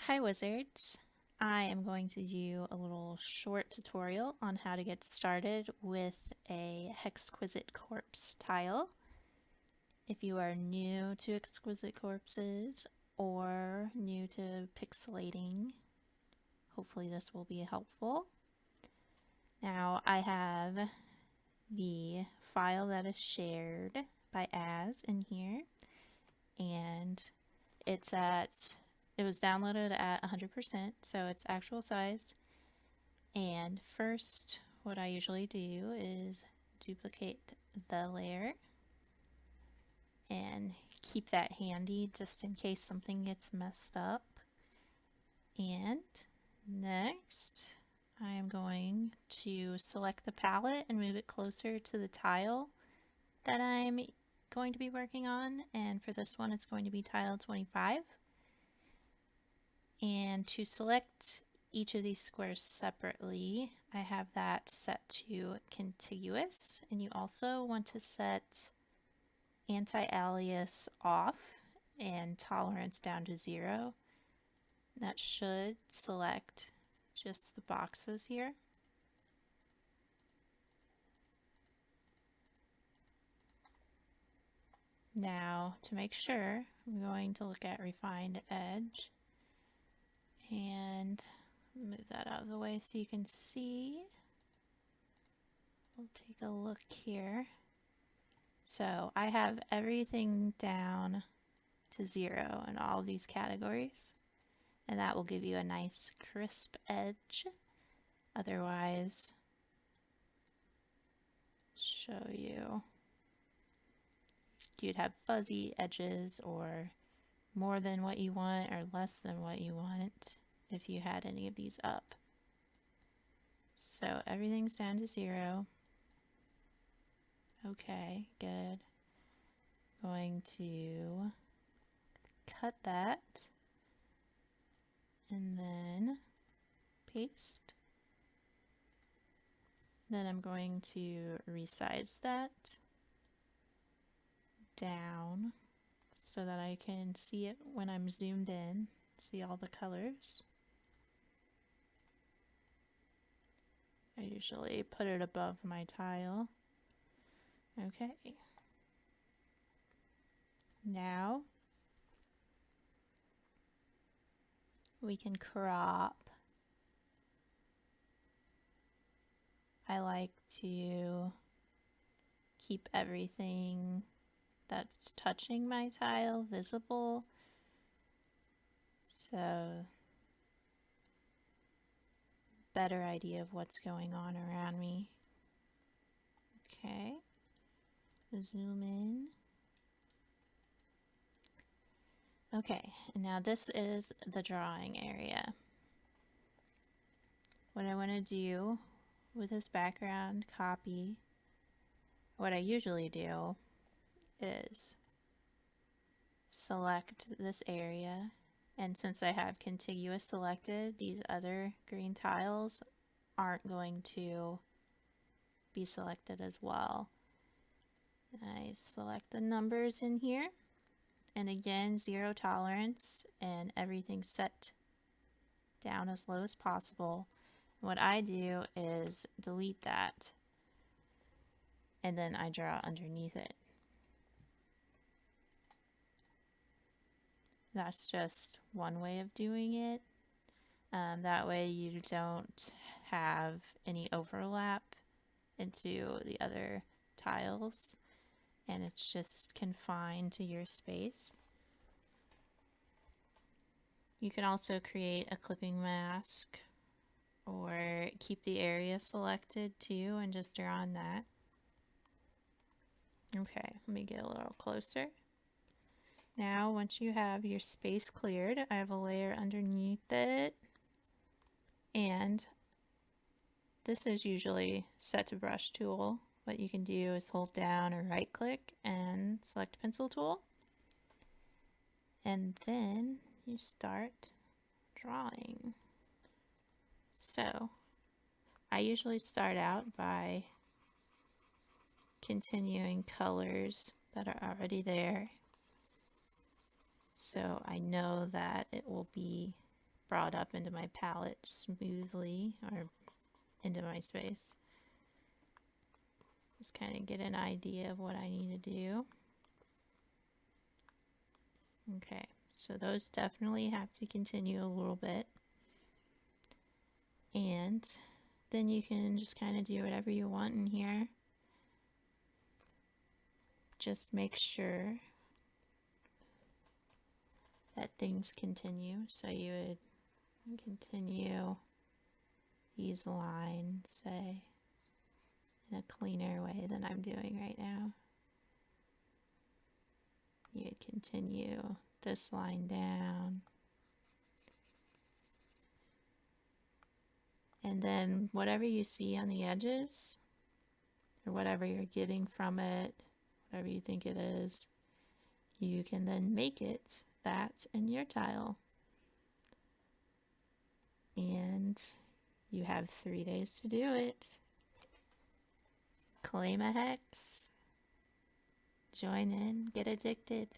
Hi Wizards! I am going to do a little short tutorial on how to get started with a Hexquisite Corpse tile. If you are new to Exquisite Corpses or new to pixelating, hopefully this will be helpful. Now I have the file that is shared by Az in here, and it was downloaded at 100%, so it's actual size. And first, what I usually do is duplicate the layer and keep that handy just in case something gets messed up. And next, I am going to select the palette and move it closer to the tile that I'm going to be working on. And for this one, it's going to be tile 25. And to select each of these squares separately, I have that set to contiguous, and you also want to set anti-alias off and tolerance down to 0. That should select just the boxes here. Now, to make sure, I'm going to look at refined edge and move that out of the way so you can see. We'll take a look here. So I have everything down to 0 in all of these categories, and that will give you a nice crisp edge. Otherwise, show you, you'd have fuzzy edges or more than what you want or less than what you want if you had any of these up. So everything's down to 0. Okay, good. Going to cut that and then paste. Then I'm going to resize that down so that I can see it when I'm zoomed in, see all the colors. I usually put it above my tile. Okay. Now we can crop. I like to keep everything that's touching my tile visible. So better idea of what's going on around me. Okay. Zoom in. Okay, and now this is the drawing area. What I want to do with this background copy, what I usually do is select this area, and since I have contiguous selected, these other green tiles aren't going to be selected as well. I select the numbers in here, and again 0 tolerance and everything set down as low as possible. What I do is delete that and then I draw underneath it. That's just one way of doing it. That way you don't have any overlap into the other tiles and it's just confined to your space. You can also create a clipping mask or keep the area selected too and just draw on that. Okay, let me get a little closer. Now, once you have your space cleared, I have a layer underneath it, and this is usually set to brush tool. What you can do is hold down or right click and select pencil tool, and then you start drawing. So I usually start out by continuing colors that are already there, so I know that it will be brought up into my palette smoothly, or into my space. Just kind of get an idea of what I need to do. Okay, so those definitely have to continue a little bit. And then you can just kind of do whatever you want in here. Just make sure that things continue. So you would continue these lines, say, in a cleaner way than I'm doing right now. You would continue this line down. And then whatever you see on the edges, or whatever you're getting from it, whatever you think it is, you can then make it that in your tile. And you have 3 days to do it. Claim a hex. Join in, get addicted.